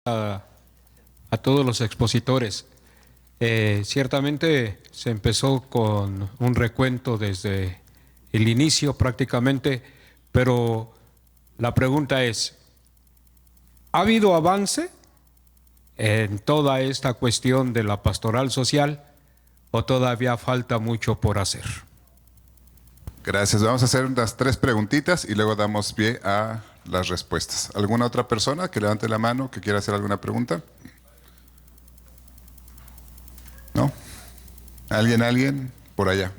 a todos los expositores. Ciertamente se empezó con un recuento desde el inicio prácticamente, pero la pregunta es, ¿ha habido avance en toda esta cuestión de la pastoral social o todavía falta mucho por hacer? Gracias. Vamos a hacer unas 3 preguntitas y luego damos pie a las respuestas. ¿Alguna otra persona que levante la mano que quiera hacer alguna pregunta? ¿No? ¿Alguien? Por allá.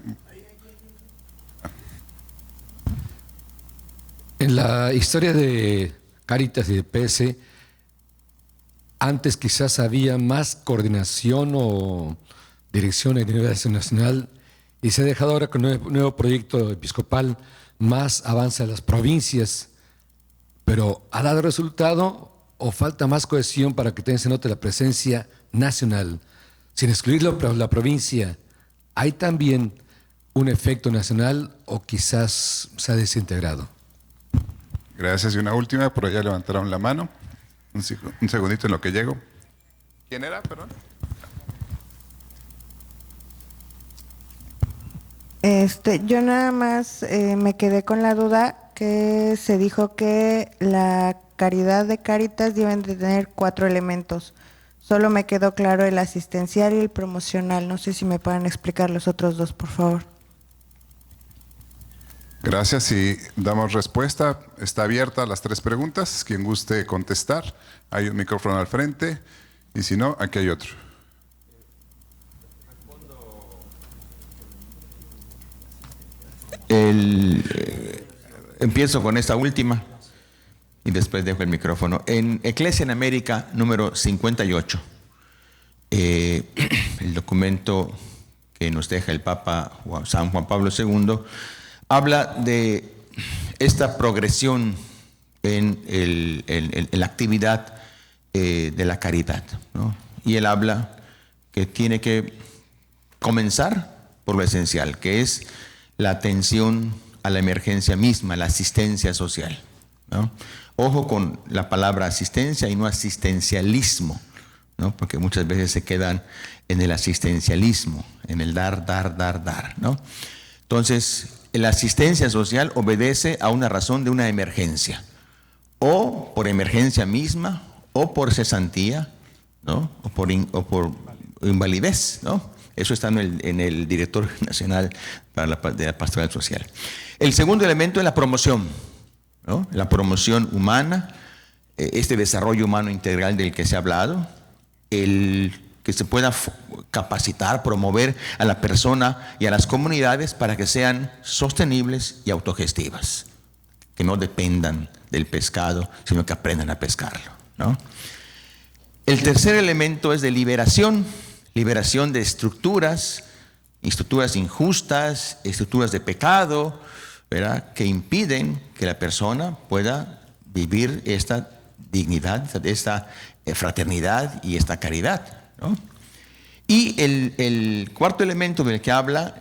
En la historia de Cáritas y de PS, antes quizás había más coordinación o dirección a nivel nacional y se ha dejado ahora con un nuevo proyecto episcopal más avance a las provincias, pero ¿ha dado resultado o falta más cohesión para que también se note la presencia nacional? Sin excluir la provincia, ¿hay también un efecto nacional o quizás se ha desintegrado? Gracias. Y una última, por allá levantaron la mano. Un segundito en lo que llego. ¿Quién era, perdón? Yo nada más me quedé con la duda que se dijo que la caridad de Cáritas deben de tener 4 elementos. Solo me quedó claro el asistencial y el promocional. No sé si me pueden explicar los otros 2, por favor. Gracias y damos respuesta. Está abierta las 3 preguntas. Quien guste contestar, hay un micrófono al frente y si no, aquí hay otro. Empiezo con esta última y después dejo el micrófono. En Eclesia en América, número 58, el documento que nos deja el Papa San Juan Pablo II, habla de esta progresión en la actividad de la caridad, ¿no? Y él habla que tiene que comenzar por lo esencial, que es la atención a la emergencia misma, la asistencia social, ¿no? Ojo con la palabra asistencia y no asistencialismo, ¿no? Porque muchas veces se quedan en el asistencialismo, en el dar, ¿no? Entonces, la asistencia social obedece a una razón de una emergencia, o por emergencia misma, o por cesantía, ¿no? O por invalidez, ¿no? Eso está en el Director Nacional de la Pastoral Social. El segundo elemento es la promoción, ¿no? La promoción humana, este desarrollo humano integral del que se ha hablado, el que se pueda capacitar, promover a la persona y a las comunidades para que sean sostenibles y autogestivas, que no dependan del pescado, sino que aprendan a pescarlo, ¿no? El tercer elemento es de liberación de estructuras injustas, estructuras de pecado, ¿verdad?, que impiden que la persona pueda vivir esta dignidad, esta fraternidad y esta caridad, ¿no? Y el cuarto elemento del que habla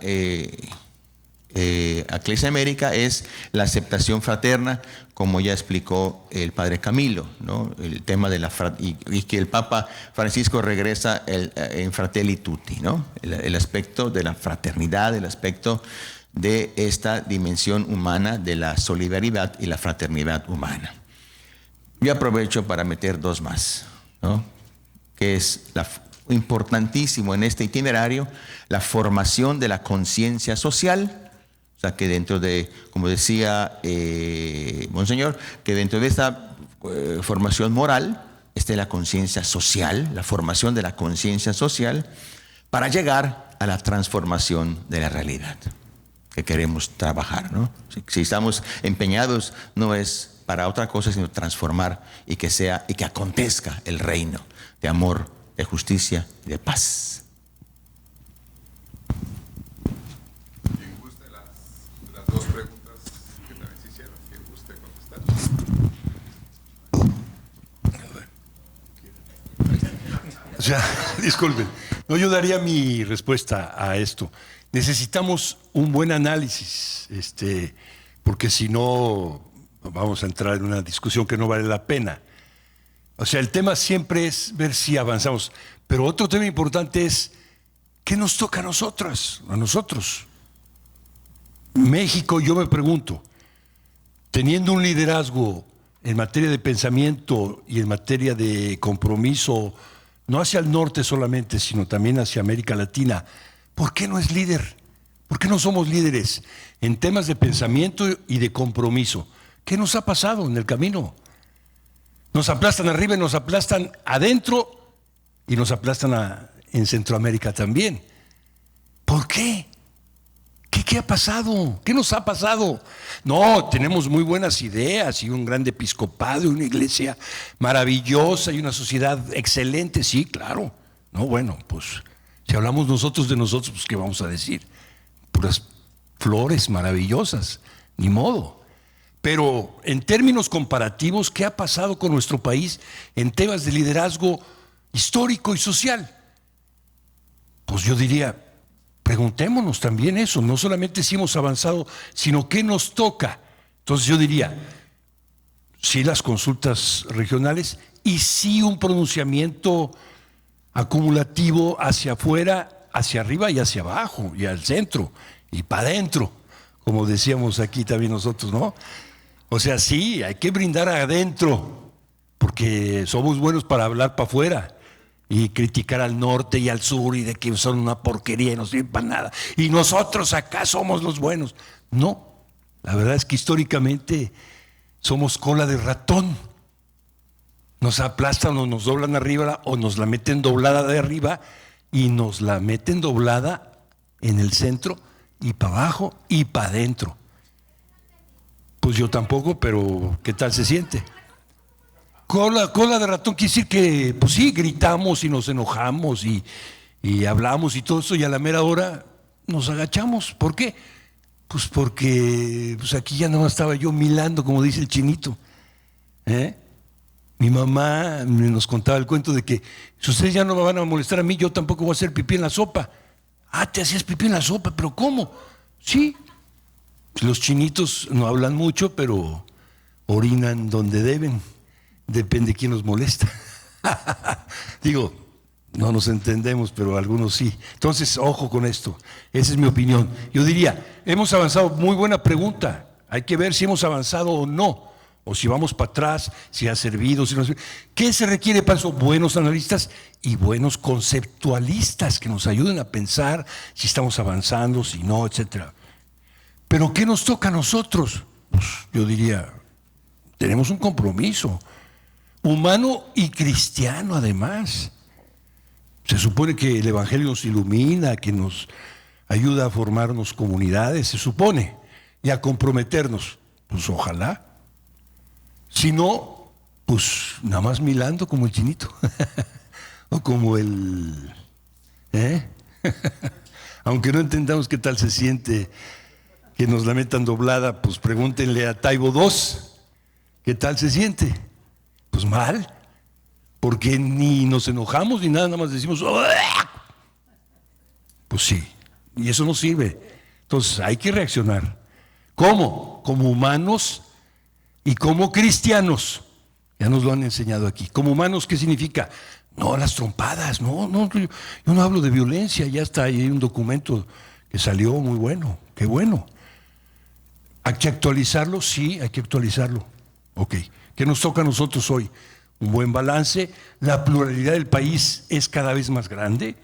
Eclesia América es la aceptación fraterna, como ya explicó el padre Camilo, ¿no? El tema de y que el Papa Francisco regresa en Fratelli Tutti, ¿no? El aspecto de la fraternidad, el aspecto de esta dimensión humana de la solidaridad y la fraternidad humana. Yo aprovecho para meter 2 más, ¿no? Que es importantísimo en este itinerario, la formación de la conciencia social. O sea, que dentro de, como decía Monseñor, que dentro de esta formación moral esté la conciencia social, la formación de la conciencia social, para llegar a la transformación de la realidad que queremos trabajar, ¿no? Si estamos empeñados, no es para otra cosa, sino transformar y que acontezca el reino de amor, de justicia y de paz. Dos preguntas que también se hicieron, que guste contestar. O sea, disculpen, no, yo daría mi respuesta a esto. Necesitamos un buen análisis, porque si no vamos a entrar en una discusión que no vale la pena. O sea, el tema siempre es ver si avanzamos. Pero otro tema importante es, ¿qué nos toca a nosotras, a nosotros? México, yo me pregunto, teniendo un liderazgo en materia de pensamiento y en materia de compromiso, no hacia el norte solamente, sino también hacia América Latina, ¿por qué no es líder? ¿Por qué no somos líderes en temas de pensamiento y de compromiso? ¿Qué nos ha pasado en el camino? Nos aplastan arriba y nos aplastan adentro y nos aplastan en Centroamérica también. ¿Por qué? ¿Qué ha pasado? ¿Qué nos ha pasado? No, tenemos muy buenas ideas y un gran episcopado y una iglesia maravillosa y una sociedad excelente, sí, claro. No, bueno, pues si hablamos nosotros de nosotros, pues ¿qué vamos a decir? Puras flores maravillosas, ni modo. Pero en términos comparativos, ¿qué ha pasado con nuestro país en temas de liderazgo histórico y social? Pues yo diría, preguntémonos también eso, no solamente si hemos avanzado, sino qué nos toca. Entonces yo diría, sí las consultas regionales y sí un pronunciamiento acumulativo hacia afuera, hacia arriba y hacia abajo, y al centro, y para adentro, como decíamos aquí también nosotros, ¿no? O sea, sí, hay que brindar adentro, porque somos buenos para hablar para afuera y criticar al norte y al sur y de que son una porquería y no sirven para nada. Y nosotros acá somos los buenos. No, la verdad es que históricamente somos cola de ratón. Nos aplastan o nos doblan arriba o nos la meten doblada de arriba y nos la meten doblada en el centro y para abajo y para adentro. Pues yo tampoco, pero ¿qué tal se siente? Cola de ratón quiere decir que, pues sí, gritamos y nos enojamos y hablamos y todo eso, y a la mera hora nos agachamos. ¿Por qué? Pues porque pues aquí ya no estaba yo milando, como dice el chinito. Mi mamá nos contaba el cuento de que si ustedes ya no me van a molestar a mí, yo tampoco voy a hacer pipí en la sopa. Ah, te hacías pipí en la sopa, pero ¿cómo? Sí. Los chinitos no hablan mucho, pero orinan donde deben. Depende de quién nos molesta. Digo, no nos entendemos, pero algunos sí. Entonces, ojo con esto. Esa es mi opinión. Yo diría, hemos avanzado, muy buena pregunta. Hay que ver si hemos avanzado o no. O si vamos para atrás, si ha servido, si no ha servido. ¿Qué se requiere para eso? Buenos analistas y buenos conceptualistas que nos ayuden a pensar si estamos avanzando, si no, etcétera. Pero ¿qué nos toca a nosotros? Pues yo diría, tenemos un compromiso humano y cristiano además. Se supone que el Evangelio nos ilumina, que nos ayuda a formarnos comunidades, se supone, y a comprometernos. Pues ojalá. Si no, pues nada más milando como el chinito. O como el... Aunque no entendamos qué tal se siente que nos la metan doblada, pues pregúntenle a Taibo II, ¿qué tal se siente? Pues mal, porque ni nos enojamos ni nada más decimos, ¡uah! Pues sí, y eso no sirve. Entonces hay que reaccionar. ¿Cómo? Como humanos y como cristianos. Ya nos lo han enseñado aquí. Como humanos, ¿qué significa? No, las trompadas, no, yo no hablo de violencia, ya está ahí un documento que salió muy bueno, qué bueno. ¿Hay que actualizarlo? Sí, hay que actualizarlo. Ok. ¿Qué nos toca a nosotros hoy? Un buen balance. La pluralidad del país es cada vez más grande.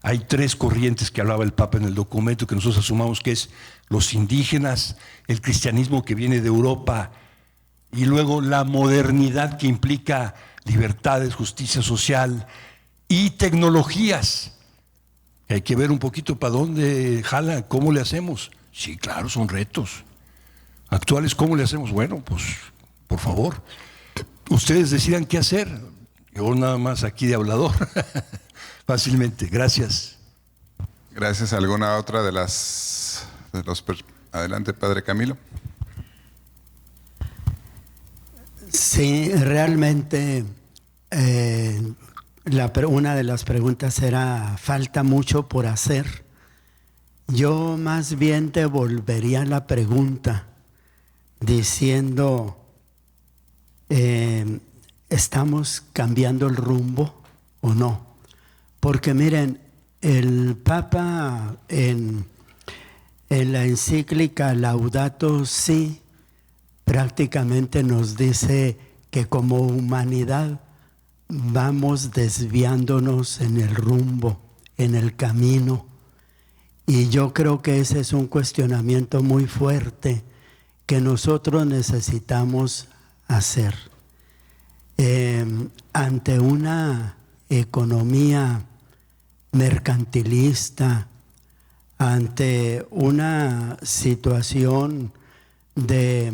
Hay 3 corrientes que hablaba el Papa en el documento que nosotros asumamos, que es los indígenas, el cristianismo que viene de Europa y luego la modernidad que implica libertades, justicia social y tecnologías. Hay que ver un poquito para dónde jala, cómo le hacemos. Sí, claro, son retos actuales. ¿Cómo le hacemos? Bueno, pues, por favor, ustedes decidan qué hacer. Yo nada más aquí de hablador. Fácilmente. Gracias. Gracias. ¿Alguna otra Adelante, Padre Camilo. Sí, realmente una de las preguntas era, falta mucho por hacer. Yo más bien te volvería la pregunta diciendo, ¿estamos cambiando el rumbo o no? Porque miren, el Papa en la encíclica Laudato Si prácticamente nos dice que como humanidad vamos desviándonos en el rumbo, en el camino. Y yo creo que ese es un cuestionamiento muy fuerte que nosotros necesitamos hacer. Ante una economía mercantilista, ante una situación de,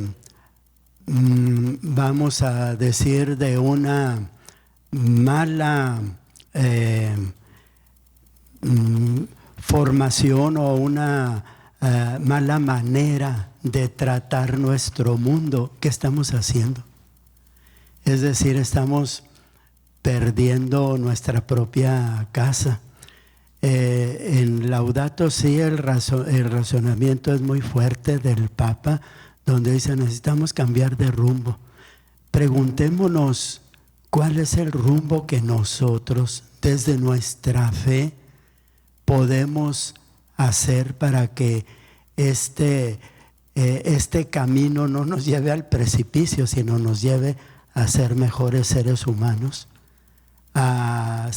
vamos a decir, de una mala formación o una mala manera de tratar nuestro mundo, ¿qué estamos haciendo? Es decir, estamos perdiendo nuestra propia casa. En Laudato Si el razonamiento es muy fuerte del Papa, donde dice necesitamos cambiar de rumbo. Preguntémonos cuál es el rumbo que nosotros desde nuestra fe podemos hacer para que este camino no nos lleve al precipicio, sino nos lleve a ser mejores seres humanos, a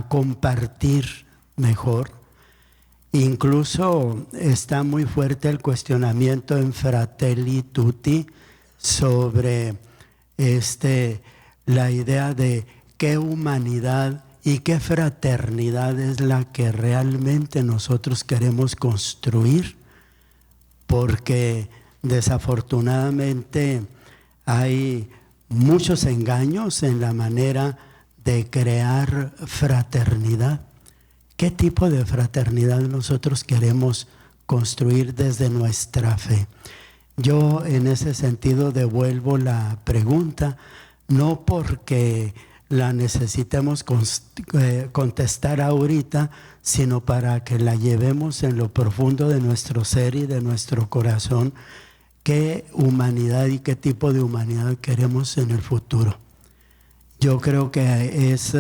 compartir mejor. Incluso está muy fuerte el cuestionamiento en Fratelli Tutti sobre la idea de qué humanidad y qué fraternidad es la que realmente nosotros queremos construir, porque desafortunadamente hay muchos engaños en la manera de crear fraternidad. ¿Qué tipo de fraternidad nosotros queremos construir desde nuestra fe? Yo en ese sentido devuelvo la pregunta, no porque la necesitemos contestar ahorita, sino para que la llevemos en lo profundo de nuestro ser y de nuestro corazón. ¿Qué humanidad y qué tipo de humanidad queremos en el futuro? Yo creo que es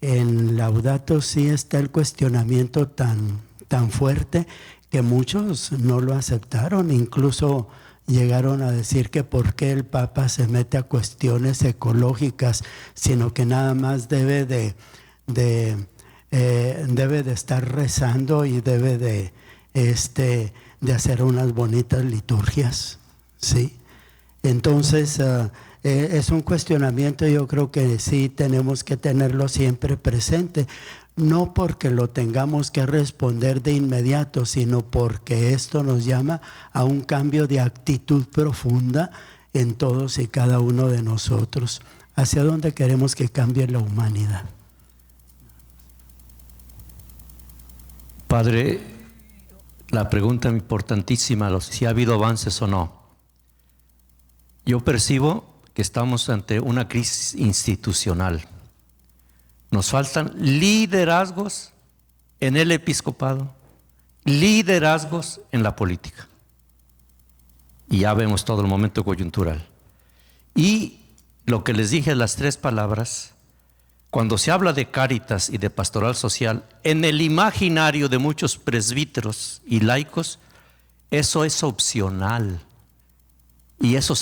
en Laudato Si está el cuestionamiento tan fuerte que muchos no lo aceptaron, incluso llegaron a decir que por qué el Papa se mete a cuestiones ecológicas, sino que nada más debe de estar rezando y debe de hacer unas bonitas liturgias, ¿sí? Entonces es un cuestionamiento, yo creo que sí tenemos que tenerlo siempre presente, no porque lo tengamos que responder de inmediato, sino porque esto nos llama a un cambio de actitud profunda en todos y cada uno de nosotros, hacia dónde queremos que cambie la humanidad. Padre, la pregunta importantísima, si ha habido avances o no. Yo percibo que estamos ante una crisis institucional. Nos faltan liderazgos en el episcopado, liderazgos en la política. Y ya vemos todo el momento coyuntural. Y lo que les dije, las tres palabras, cuando se habla de Cáritas y de pastoral social, en el imaginario de muchos presbíteros y laicos, eso es opcional. Y eso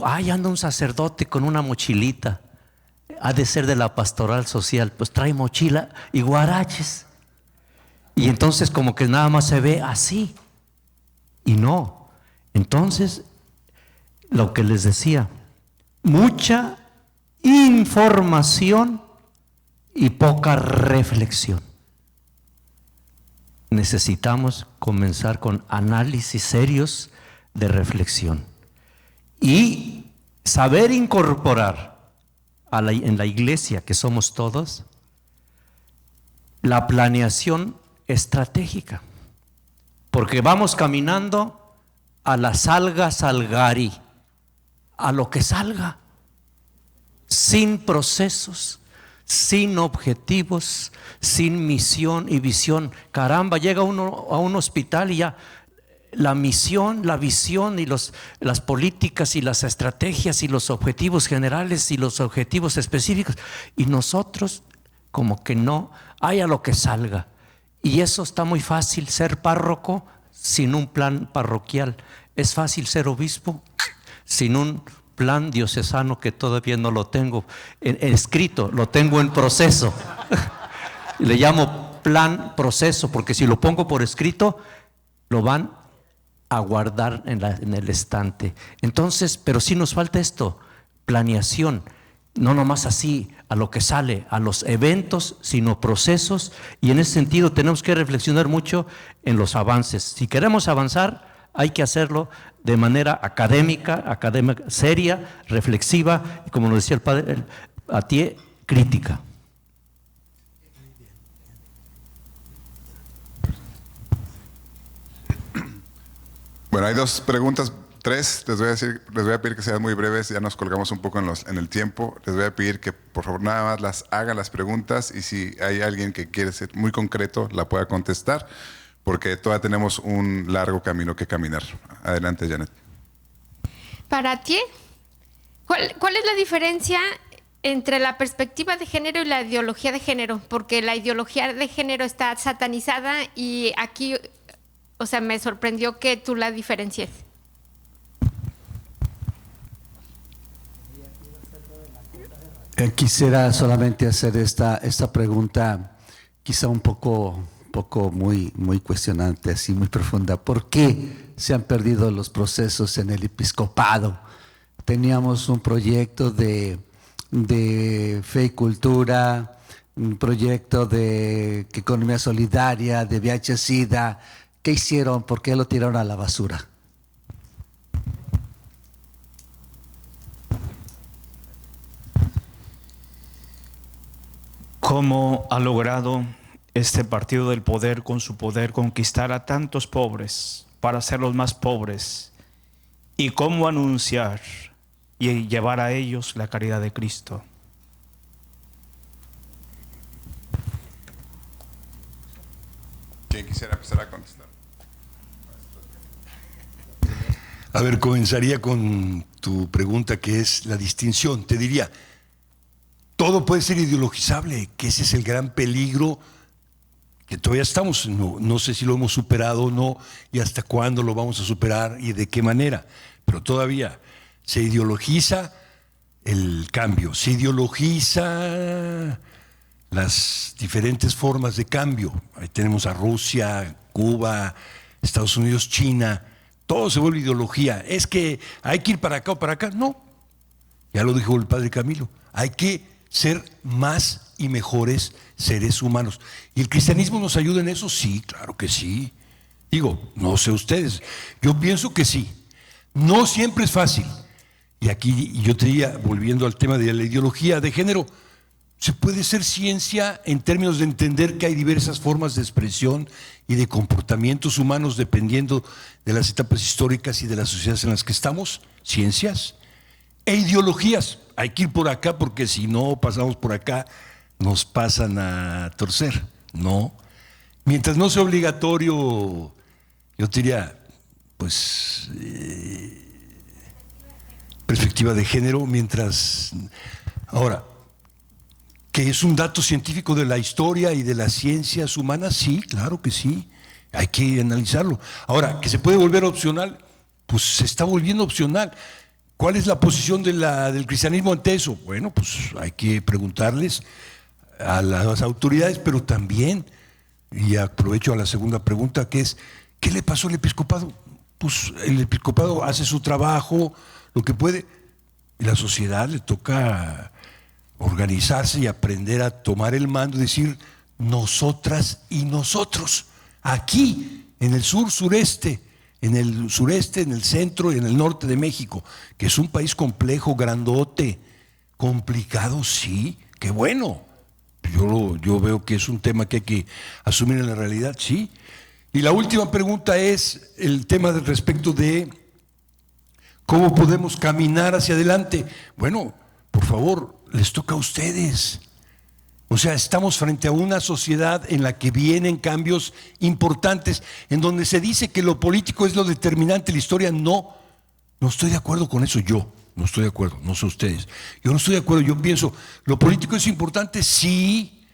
anda un sacerdote con una mochilita, ha de ser de la pastoral social, pues trae mochila y guaraches. Y entonces como que nada más se ve así. Y no. Entonces, lo que les decía, mucha información y poca reflexión. Necesitamos comenzar con análisis serios de reflexión y saber incorporar en la iglesia, que somos todos, la planeación estratégica, porque vamos caminando a la salga salgari, a lo que salga, sin procesos, sin objetivos, sin misión y visión. Caramba, llega uno a un hospital y ya la misión, la visión y las políticas y las estrategias y los objetivos generales y los objetivos específicos. Y nosotros como que no, haya lo que salga. Y eso está muy fácil, ser párroco sin un plan parroquial. Es fácil ser obispo sin un plan diocesano, que todavía no lo tengo en escrito, lo tengo en proceso. Le llamo plan proceso, porque si lo pongo por escrito, lo van a guardar en el estante. Entonces, pero sí nos falta esto, planeación, no nomás así, a lo que sale, a los eventos, sino procesos, y en ese sentido tenemos que reflexionar mucho en los avances. Si queremos avanzar, hay que hacerlo de manera académica, seria, reflexiva, y como nos decía el padre Atié, crítica. Bueno, hay dos preguntas, tres. Les voy a pedir que sean muy breves. Ya nos colgamos un poco en el tiempo. Les voy a pedir que por favor nada más las hagan las preguntas, y si hay alguien que quiere ser muy concreto, la pueda contestar, porque todavía tenemos un largo camino que caminar. Adelante, Janet. Para ti, ¿cuál es la diferencia entre la perspectiva de género y la ideología de género? Porque la ideología de género está satanizada y aquí, o sea, me sorprendió que tú la diferencies. Quisiera solamente hacer esta pregunta, quizá un poco muy cuestionante, así muy profunda. ¿Por qué se han perdido los procesos en el episcopado? Teníamos un proyecto de fe y cultura, un proyecto de economía solidaria, de VIH-Sida. ¿Qué hicieron? ¿Por qué lo tiraron a la basura? ¿Cómo ha logrado este partido del poder, con su poder, conquistar a tantos pobres para hacerlos más pobres? ¿Y cómo anunciar y llevar a ellos la caridad de Cristo? ¿Quién quisiera empezar a contestar? A ver, comenzaría con tu pregunta, que es la distinción. Te diría, todo puede ser ideologizable, que ese es el gran peligro, que todavía estamos, no sé si lo hemos superado o no, y hasta cuándo lo vamos a superar y de qué manera, pero todavía se ideologiza el cambio, se ideologiza las diferentes formas de cambio. Ahí tenemos a Rusia, Cuba, Estados Unidos, China, todo se vuelve ideología. Es que hay que ir para acá o para acá. No, ya lo dijo el padre Camilo, hay que ser más y mejores seres humanos. ¿Y el cristianismo nos ayuda en eso? Sí, claro que sí. Digo, no sé ustedes, yo pienso que sí. No siempre es fácil. Y aquí yo te diría, volviendo al tema de la ideología de género, se puede ser ciencia en términos de entender que hay diversas formas de expresión y de comportamientos humanos dependiendo de las etapas históricas y de las sociedades en las que estamos. Ciencias e ideologías. Hay que ir por acá porque si no pasamos por acá nos pasan a torcer. No. Mientras no sea obligatorio, yo te diría, pues, perspectiva de género, mientras... Ahora, ¿que es un dato científico de la historia y de las ciencias humanas? Sí, claro que sí. Hay que analizarlo. Ahora, ¿que se puede volver opcional? Pues se está volviendo opcional. ¿Cuál es la posición del cristianismo ante eso? Bueno, pues hay que preguntarles a las autoridades, pero también, y aprovecho a la segunda pregunta, que es, ¿qué le pasó al episcopado? Pues el episcopado hace su trabajo, lo que puede, y la sociedad le toca organizarse y aprender a tomar el mando y decir, nosotras y nosotros, aquí, en el sureste, en el centro y en el norte de México, que es un país complejo, grandote, complicado, sí, qué bueno. Yo veo que es un tema que hay que asumir en la realidad, sí. Y la última pregunta es el tema respecto de cómo podemos caminar hacia adelante. Bueno, por favor, les toca a ustedes. O sea, estamos frente a una sociedad en la que vienen cambios importantes, en donde se dice que lo político es lo determinante de la historia. No estoy de acuerdo con eso yo. No estoy de acuerdo, no sé ustedes. Yo no estoy de acuerdo, yo pienso, ¿lo político es importante? Sí.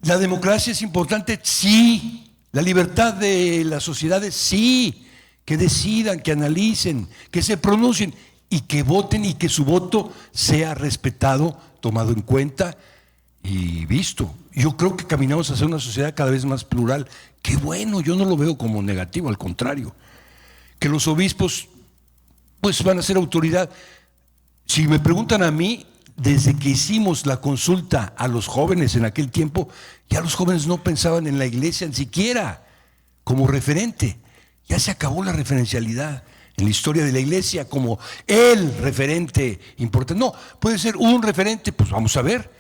¿La democracia es importante? Sí. ¿La libertad de las sociedades? Sí. Que decidan, que analicen, que se pronuncien y que voten y que su voto sea respetado, tomado en cuenta y visto. Yo creo que caminamos hacia una sociedad cada vez más plural. Qué bueno, yo no lo veo como negativo, al contrario. Que los obispos pues van a ser autoridad. Si me preguntan a mí, desde que hicimos la consulta a los jóvenes en aquel tiempo, ya los jóvenes no pensaban en la iglesia ni siquiera como referente. Ya se acabó la referencialidad en la historia de la iglesia como el referente importante. No, puede ser un referente, pues vamos a ver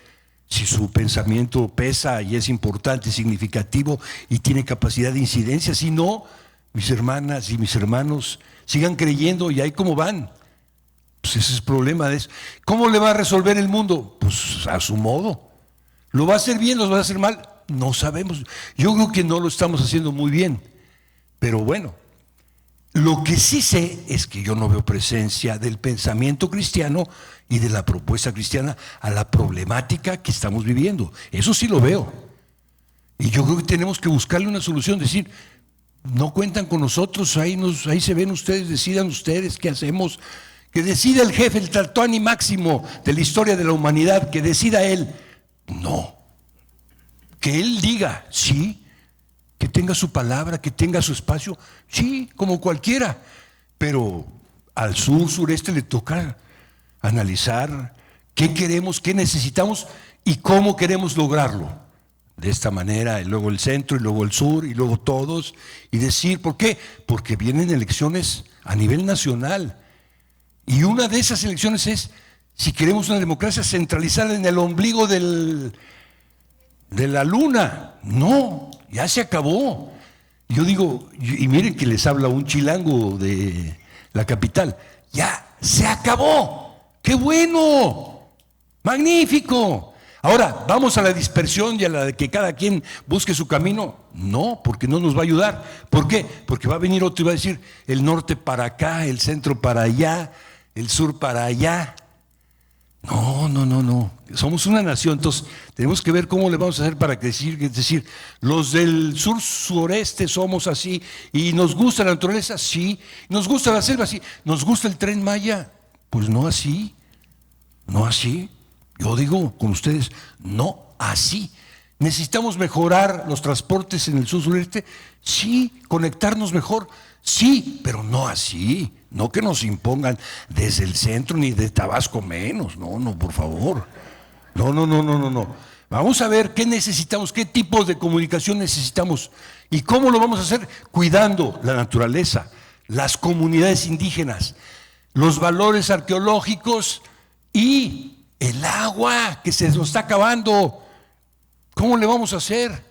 si su pensamiento pesa y es importante, significativo y tiene capacidad de incidencia. Si no, mis hermanas y mis hermanos sigan creyendo y ahí cómo van. Pues ese es el problema de eso. ¿Cómo le va a resolver el mundo? Pues a su modo. ¿Lo va a hacer bien, lo va a hacer mal? No sabemos. Yo creo que no lo estamos haciendo muy bien. Pero bueno, lo que sí sé es que yo no veo presencia del pensamiento cristiano y de la propuesta cristiana a la problemática que estamos viviendo. Eso sí lo veo. Y yo creo que tenemos que buscarle una solución, decir, no cuentan con nosotros, ahí se ven ustedes, decidan ustedes qué hacemos. Que decida el jefe, el Tlatoani máximo de la historia de la humanidad, que decida él. No. Que él diga, sí, que tenga su palabra, que tenga su espacio, sí, como cualquiera. Pero al sur, sureste le toca analizar qué queremos, qué necesitamos y cómo queremos lograrlo. De esta manera, y luego el centro, y luego el sur, y luego todos, y decir, ¿por qué? Porque vienen elecciones a nivel nacional. Y una de esas elecciones es si queremos una democracia centralizada en el ombligo de la luna. No, ya se acabó. Yo digo, y miren que les habla un chilango de la capital, ya se acabó. ¡Qué bueno! ¡Magnífico! Ahora, ¿vamos a la dispersión y a la de que cada quien busque su camino? No, porque no nos va a ayudar. ¿Por qué? Porque va a venir otro y va a decir el norte para acá, el centro para allá, el sur para allá. No. Somos una nación, entonces tenemos que ver cómo le vamos a hacer para decir, los del sur sureste somos así, y nos gusta la naturaleza, sí, nos gusta la selva, sí, nos gusta el Tren Maya, pues no así. Yo digo con ustedes, no así. ¿Necesitamos mejorar los transportes en el sur sureste? Sí. ¿Conectarnos mejor? Sí, pero no así. No que nos impongan desde el centro ni de Tabasco menos. No, por favor. No. Vamos a ver qué necesitamos, qué tipo de comunicación necesitamos y cómo lo vamos a hacer cuidando la naturaleza, las comunidades indígenas, los valores arqueológicos y el agua que se nos está acabando. ¿Cómo le vamos a hacer?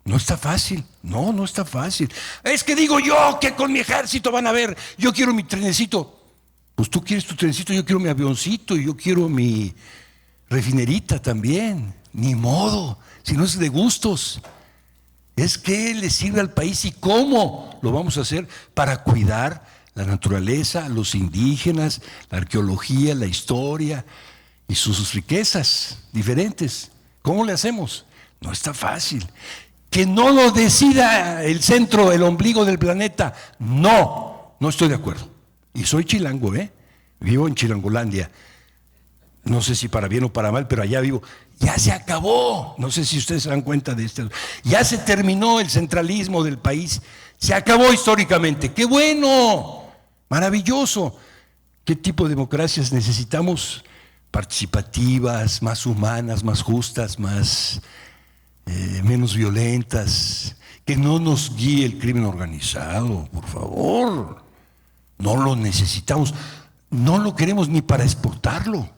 No está fácil, no está fácil. Es que digo yo que con mi ejército van a ver, yo quiero mi trenecito. Pues tú quieres tu trenecito, yo quiero mi avioncito y yo quiero mi refinerita también. Ni modo, si no es de gustos. Es que le sirve al país y cómo lo vamos a hacer para cuidar la naturaleza, los indígenas, la arqueología, la historia y sus riquezas diferentes. ¿Cómo le hacemos? No está fácil. Que no lo decida el centro, el ombligo del planeta. No estoy de acuerdo. Y soy chilango, vivo en Chilangolandia. No sé si para bien o para mal, pero allá vivo. Ya se acabó. No sé si ustedes se dan cuenta de esto. Ya se terminó el centralismo del país. Se acabó históricamente. ¡Qué bueno! Maravilloso. ¿Qué tipo de democracias necesitamos? Participativas, más humanas, más justas, menos violentas, que no nos guíe el crimen organizado, por favor. No lo necesitamos, no lo queremos ni para exportarlo,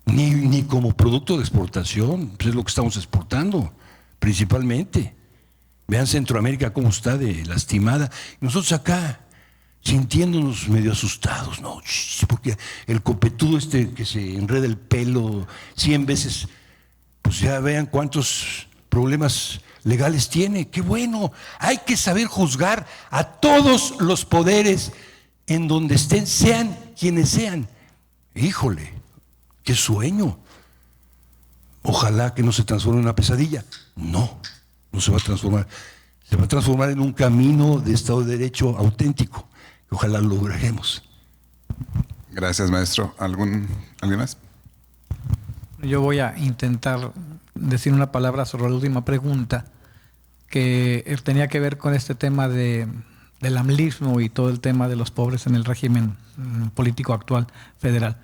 ni como producto de exportación, pues es lo que estamos exportando, principalmente. Vean Centroamérica cómo está de lastimada, nosotros acá sintiéndonos medio asustados, porque el copetudo que se enreda el pelo 100 veces pues ya vean cuántos problemas legales tiene. ¡Qué bueno! Hay que saber juzgar a todos los poderes en donde estén, sean quienes sean. Híjole, qué sueño. Ojalá que no se transforme en una pesadilla. No, no se va a transformar. Se va a transformar en un camino de Estado de Derecho auténtico. Ojalá lo lograremos. Gracias, maestro. ¿Alguien más? Yo voy a intentar decir una palabra sobre la última pregunta, que tenía que ver con este tema del amlismo y todo el tema de los pobres en el régimen político actual federal.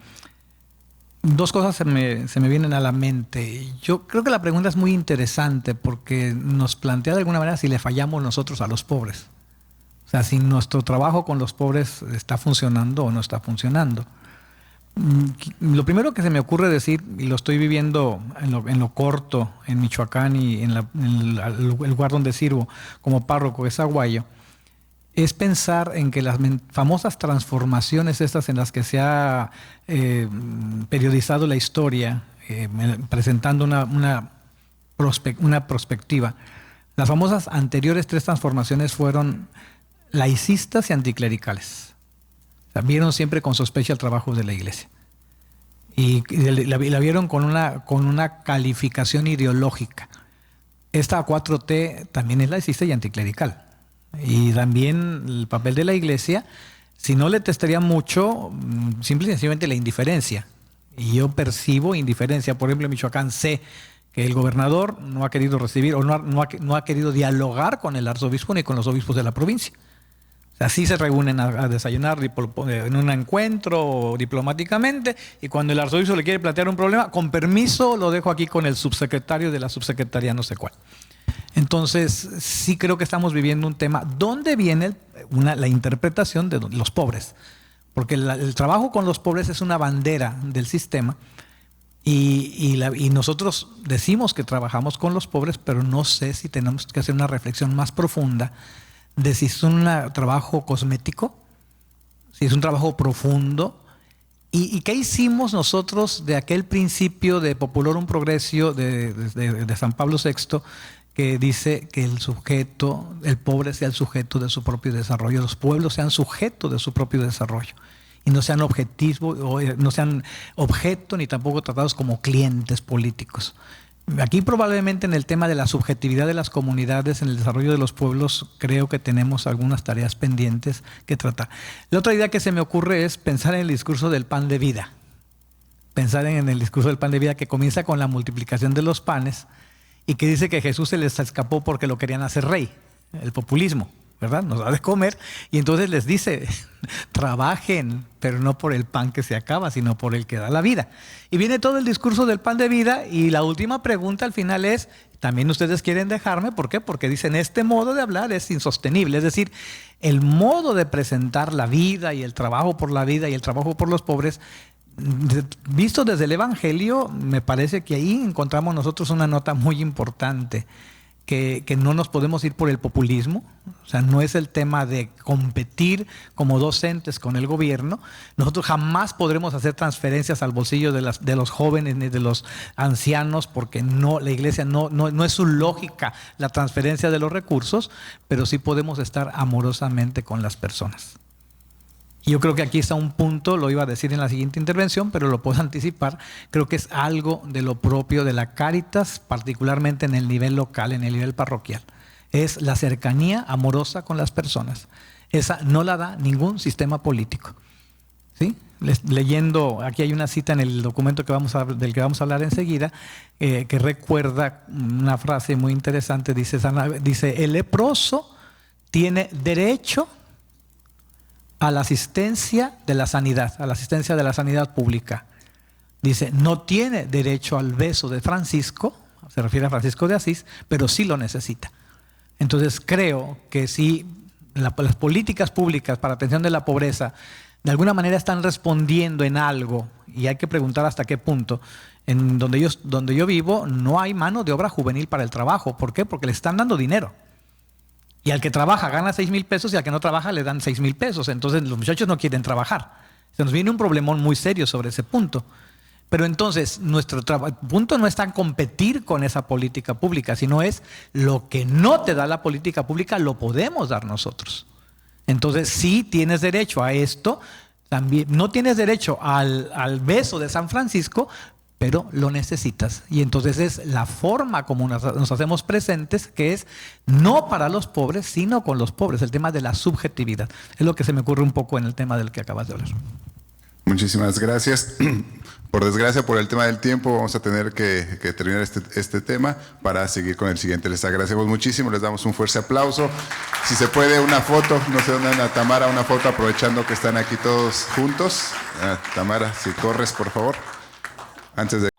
Dos cosas se me vienen a la mente. Yo creo que la pregunta es muy interesante porque nos plantea de alguna manera si le fallamos nosotros a los pobres. O sea, si nuestro trabajo con los pobres está funcionando o no está funcionando. Lo primero que se me ocurre decir, y lo estoy viviendo en lo corto, en Michoacán y en el lugar donde sirvo como párroco, es Aguayo, es pensar en que las famosas transformaciones estas en las que se ha periodizado la historia, presentando una perspectiva, las famosas anteriores 3 transformaciones fueron laicistas y anticlericales. O sea, vieron siempre con sospecha el trabajo de la Iglesia. Y la vieron con una calificación ideológica. Esta 4T también es laicista y anticlerical. Y también el papel de la Iglesia, si no le testaría mucho, simple y sencillamente la indiferencia. Y yo percibo indiferencia. Por ejemplo, en Michoacán sé que el gobernador no ha querido recibir o no ha querido dialogar con el arzobispo ni con los obispos de la provincia. O sea, sí se reúnen a desayunar en un encuentro diplomáticamente, y cuando el arzobispo le quiere plantear un problema, con permiso lo dejo aquí con el subsecretario de la subsecretaría no sé cuál. Entonces, sí creo que estamos viviendo un tema donde viene la interpretación de los pobres. Porque el trabajo con los pobres es una bandera del sistema y nosotros decimos que trabajamos con los pobres, pero no sé si tenemos que hacer una reflexión más profunda de si es un trabajo cosmético, si es un trabajo profundo. ¿Y qué hicimos nosotros de aquel principio de Populorum Progressio de San Pablo VI, que dice que el pobre sea el sujeto de su propio desarrollo, los pueblos sean sujetos de su propio desarrollo y no sean no sean objeto ni tampoco tratados como clientes políticos? Aquí probablemente en el tema de la subjetividad de las comunidades, en el desarrollo de los pueblos, creo que tenemos algunas tareas pendientes que tratar. La otra idea que se me ocurre es pensar en el discurso del pan de vida. Pensar en el discurso del pan de vida que comienza con la multiplicación de los panes y que dice que Jesús se les escapó porque lo querían hacer rey, el populismo, ¿verdad? Nos da de comer y entonces les dice, trabajen, pero no por el pan que se acaba, sino por el que da la vida. Y viene todo el discurso del pan de vida y la última pregunta al final es, ¿también ustedes quieren dejarme? ¿Por qué? Porque dicen, este modo de hablar es insostenible, es decir, el modo de presentar la vida y el trabajo por la vida y el trabajo por los pobres, visto desde el Evangelio, me parece que ahí encontramos nosotros una nota muy importante, que no nos podemos ir por el populismo. O sea, no es el tema de competir como docentes con el gobierno. Nosotros jamás podremos hacer transferencias al bolsillo de los jóvenes ni de los ancianos, porque la Iglesia no es su lógica la transferencia de los recursos, pero sí podemos estar amorosamente con las personas. Y yo creo que aquí está un punto, lo iba a decir en la siguiente intervención, pero lo puedo anticipar. Creo que es algo de lo propio de la Cáritas, particularmente en el nivel local, en el nivel parroquial. Es la cercanía amorosa con las personas. Esa no la da ningún sistema político. ¿Sí? Leyendo, aquí hay una cita en el documento del que vamos a hablar enseguida, que recuerda una frase muy interesante. Dice, el leproso tiene derecho a la asistencia de la sanidad, a la asistencia de la sanidad pública. Dice, no tiene derecho al beso de Francisco, se refiere a Francisco de Asís, pero sí lo necesita. Entonces creo que si las políticas públicas para atención de la pobreza de alguna manera están respondiendo en algo, y hay que preguntar hasta qué punto. En donde yo vivo no hay mano de obra juvenil para el trabajo. ¿Por qué? Porque le están dando dinero. Y al que trabaja gana 6,000 pesos y al que no trabaja le dan 6,000 pesos. Entonces los muchachos no quieren trabajar. Se nos viene un problemón muy serio sobre ese punto. Pero entonces, nuestro punto no está en competir con esa política pública, sino es lo que no te da la política pública, lo podemos dar nosotros. Entonces, sí tienes derecho a esto, también no tienes derecho al beso de San Francisco, pero lo necesitas. Y entonces es la forma como nos hacemos presentes, que es no para los pobres, sino con los pobres, el tema de la subjetividad. Es lo que se me ocurre un poco en el tema del que acabas de hablar. Muchísimas gracias. Por desgracia, por el tema del tiempo, vamos a tener que terminar este tema para seguir con el siguiente. Les agradecemos muchísimo, les damos un fuerte aplauso. Si se puede, una foto, no sé dónde anda Tamara, una foto aprovechando que están aquí todos juntos. Tamara, si corres, por favor, antes de